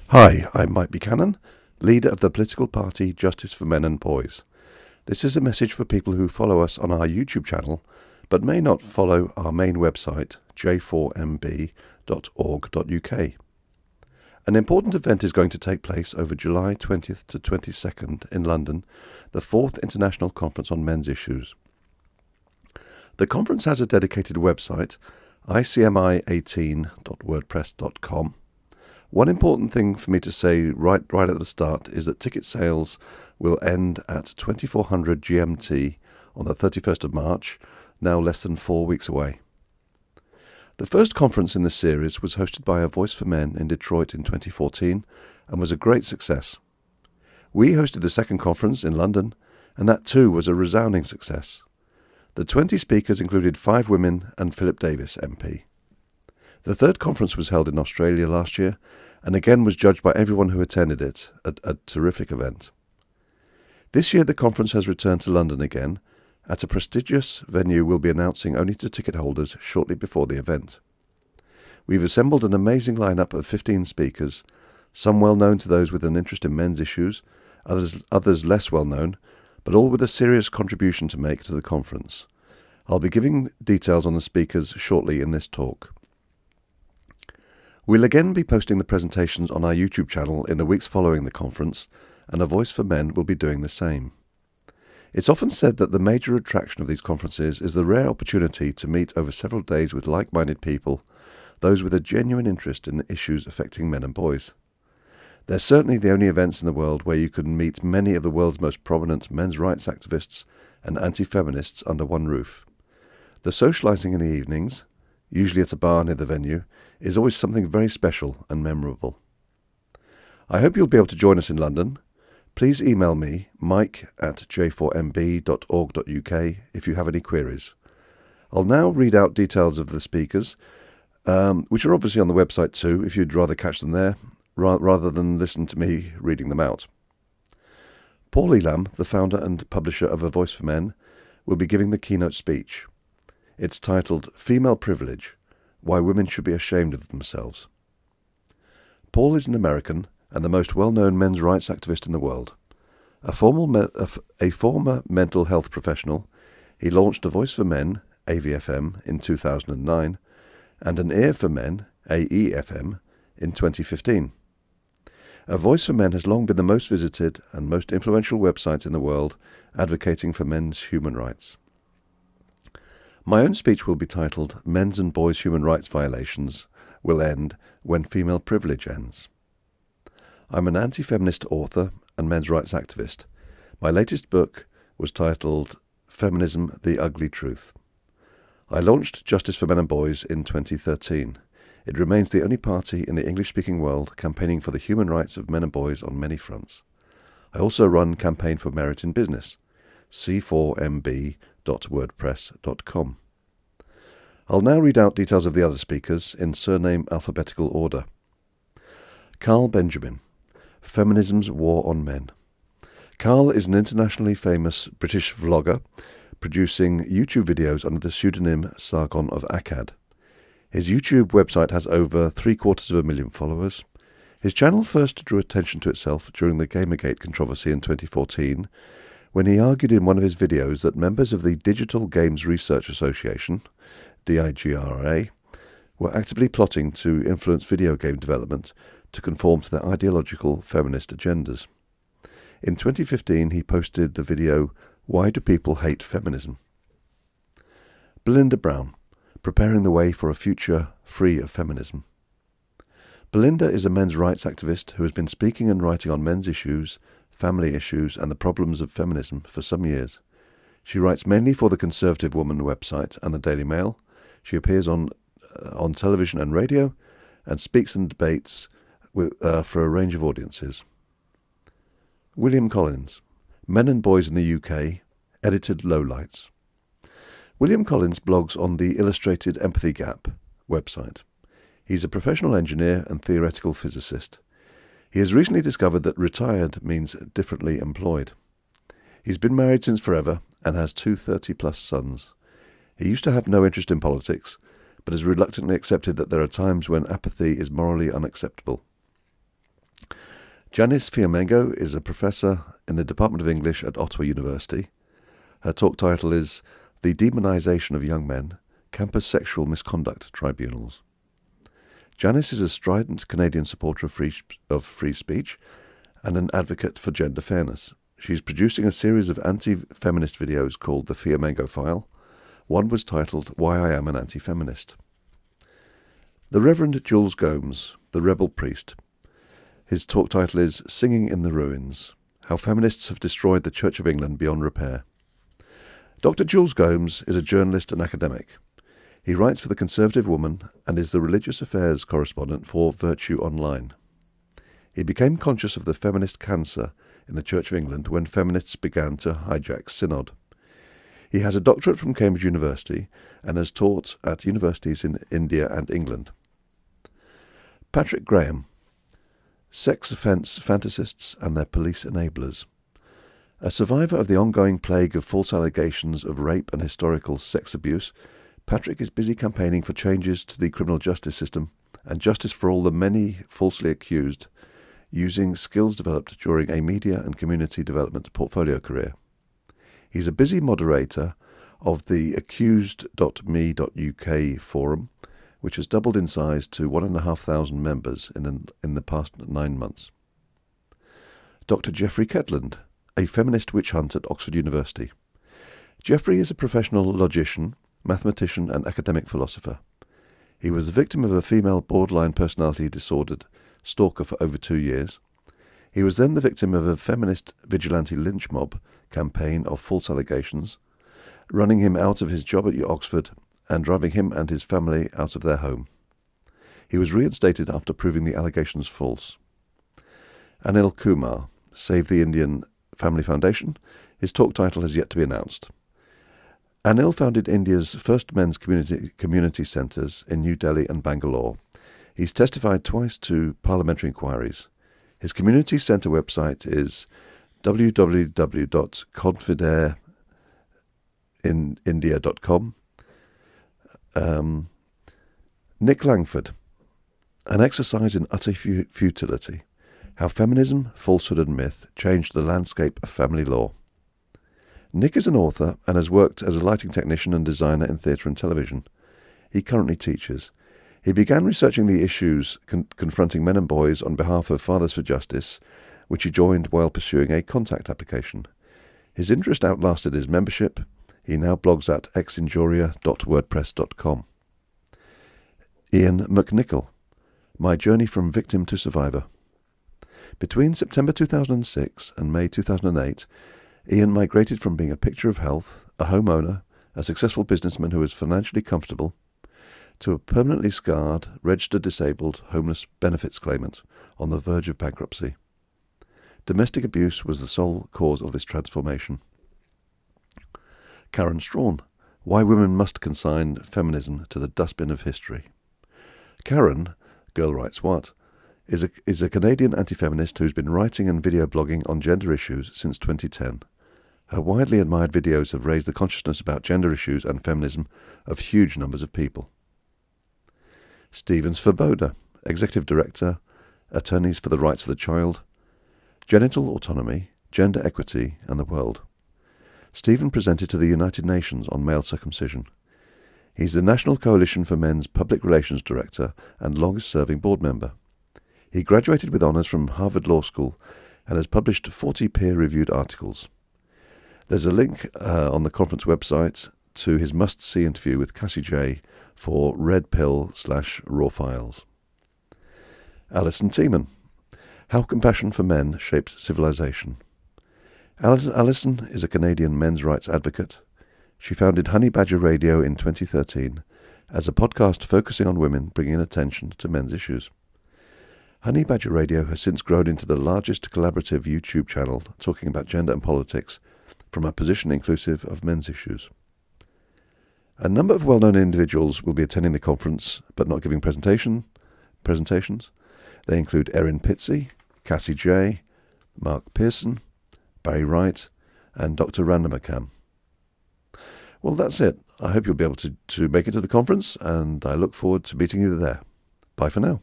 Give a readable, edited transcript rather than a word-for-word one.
Hi, I'm Mike Buchanan, leader of the political party Justice for Men and Boys. This is a message for people who follow us on our YouTube channel but may not follow our main website, j4mb.org.uk. An important event is going to take place over July 20th to 22nd in London, the 4th International Conference on Men's Issues. The conference has a dedicated website, icmi18.wordpress.com. One important thing for me to say right at the start is that ticket sales will end at 2400 GMT on the 31st of March, now less than 4 weeks away. The first conference in this series was hosted by A Voice for Men in Detroit in 2014 and was a great success. We hosted the second conference in London, and that too was a resounding success. The 20 speakers included 5 women and Philip Davis MP. The third conference was held in Australia last year and again was judged by everyone who attended it, a terrific event. This year the conference has returned to London again, at a prestigious venue we'll be announcing only to ticket holders shortly before the event. We've assembled an amazing lineup of 15 speakers, some well known to those with an interest in men's issues, others less well known, but all with a serious contribution to make to the conference. I'll be giving details on the speakers shortly in this talk. We'll again be posting the presentations on our YouTube channel in the weeks following the conference, and A Voice for Men will be doing the same. It's often said that the major attraction of these conferences is the rare opportunity to meet over several days with like-minded people, those with a genuine interest in issues affecting men and boys. They're certainly the only events in the world where you can meet many of the world's most prominent men's rights activists and anti-feminists under one roof. The socialising in the evenings, usually at a bar near the venue, is always something very special and memorable. I hope you'll be able to join us in London. Please email me, mike@j4mb.org.uk, if you have any queries. I'll now read out details of the speakers, which are obviously on the website too, if you'd rather catch them there, rather than listen to me reading them out. Paul Elam, the founder and publisher of A Voice for Men, will be giving the keynote speech. It's titled Female Privilege, Why Women Should Be Ashamed of Themselves. Paul is an American and the most well-known men's rights activist in the world. A former mental health professional, he launched A Voice for Men, AVFM, in 2009, and An Ear for Men, AEFM, in 2015. A Voice for Men has long been the most visited and most influential website in the world advocating for men's human rights. My own speech will be titled Men's and Boys' Human Rights Violations Will End When Female Privilege Ends. I'm an anti-feminist author and men's rights activist. My latest book was titled Feminism: The Ugly Truth. I launched Justice for Men and Boys in 2013. It remains the only party in the English-speaking world campaigning for the human rights of men and boys on many fronts. I also run Campaign for Merit in Business, c4mb.wordpress.com. I'll now read out details of the other speakers in surname alphabetical order. Carl Benjamin, Feminism's War on Men. Carl is an internationally famous British vlogger, producing YouTube videos under the pseudonym Sargon of Akkad. His YouTube website has over 750,000 followers. His channel first drew attention to itself during the Gamergate controversy in 2014, when he argued in one of his videos that members of the Digital Games Research Association, DIGRA, were actively plotting to influence video game development to conform to their ideological feminist agendas. In 2015, he posted the video, Why Do People Hate Feminism? Belinda Brown, Preparing the Way for a Future Free of Feminism. Belinda is a men's rights activist who has been speaking and writing on men's issues, family issues, and the problems of feminism for some years. She writes mainly for the Conservative Woman website and the Daily Mail. She appears on television and radio, and speaks and debates for a range of audiences. William Collins, Men and Boys in the UK, edited lowlights. William Collins blogs on the Illustrated Empathy Gap website. He's a professional engineer and theoretical physicist. He has recently discovered that retired means differently employed. He's been married since forever and has 2 30-plus sons. He used to have no interest in politics, but has reluctantly accepted that there are times when apathy is morally unacceptable. Janice Fiamengo is a professor in the Department of English at Ottawa University. Her talk title is The Demonisation of Young Men, Campus Sexual Misconduct Tribunals. Janice is a strident Canadian supporter of free speech and an advocate for gender fairness. She's producing a series of anti-feminist videos called The Fiamengo File. One was titled Why I Am an Anti-Feminist. The Reverend Jules Gomes, the rebel priest. His talk title is Singing in the Ruins, How Feminists Have Destroyed the Church of England Beyond Repair. Dr. Jules Gomes is a journalist and academic. He writes for The Conservative Woman and is the religious affairs correspondent for Virtue Online. He became conscious of the feminist cancer in the Church of England when feminists began to hijack synod. He has a doctorate from Cambridge University and has taught at universities in India and England. Patrick Graham, Sex Offence Fantasists and Their Police Enablers. A survivor of the ongoing plague of false allegations of rape and historical sex abuse, Patrick is busy campaigning for changes to the criminal justice system and justice for all the many falsely accused, using skills developed during a media and community development portfolio career. He's a busy moderator of the accused.me.uk forum, which has doubled in size to 1,500 members in the past 9 months. Dr. Geoffrey Catland, a feminist witch hunt at Oxford University. Geoffrey is a professional logician, mathematician and academic philosopher. He was the victim of a female borderline personality disordered stalker for over 2 years. He was then the victim of a feminist vigilante lynch mob campaign of false allegations, running him out of his job at Oxford and driving him and his family out of their home. He was reinstated after proving the allegations false. Anil Kumar, Save the Indian Family Foundation. His talk title has yet to be announced. Anil founded India's first men's community centres in New Delhi and Bangalore. He's testified twice to parliamentary inquiries. His community centre website is www.confiderindia.com. Nick Langford, An Exercise in Utter Futility, How Feminism, Falsehood and Myth Changed the Landscape of Family Law. Nick is an author and has worked as a lighting technician and designer in theatre and television. He currently teaches. He began researching the issues confronting men and boys on behalf of Fathers for Justice, which he joined while pursuing a contact application. His interest outlasted his membership. He now blogs at exinjuria.wordpress.com. Ian McNichol, My Journey from Victim to Survivor. Between September 2006 and May 2008, Ian migrated from being a picture of health, a homeowner, a successful businessman who was financially comfortable, to a permanently scarred, registered disabled, homeless benefits claimant on the verge of bankruptcy. Domestic abuse was the sole cause of this transformation. Karen Strawn, Why Women Must Consign Feminism to the Dustbin of History. Karen, Girl Writes What, is a Canadian anti-feminist who's been writing and video blogging on gender issues since 2010. Her widely admired videos have raised the consciousness about gender issues and feminism of huge numbers of people. Stephen Svoboda, Executive Director, Attorneys for the Rights of the Child, Genital Autonomy, Gender Equity and the World. Stephen presented to the United Nations on male circumcision. He's the National Coalition for Men's Public Relations Director and longest-serving board member. He graduated with honours from Harvard Law School and has published 40 peer-reviewed articles. There's a link on the conference website to his must-see interview with Cassie J for Red Pill/Raw Files. Allison Seaman, How Compassion for Men Shapes Civilization. Allison is a Canadian men's rights advocate. She founded Honey Badger Radio in 2013 as a podcast focusing on women bringing attention to men's issues. Honey Badger Radio has since grown into the largest collaborative YouTube channel talking about gender and politics from a position inclusive of men's issues. A number of well-known individuals will be attending the conference but not giving presentations. They include Erin Pitsey, Cassie J, Mark Pearson, Barry Wright and Dr. Randa McCann. Well, that's it. I hope you'll be able to make it to the conference, and I look forward to meeting you there. Bye for now.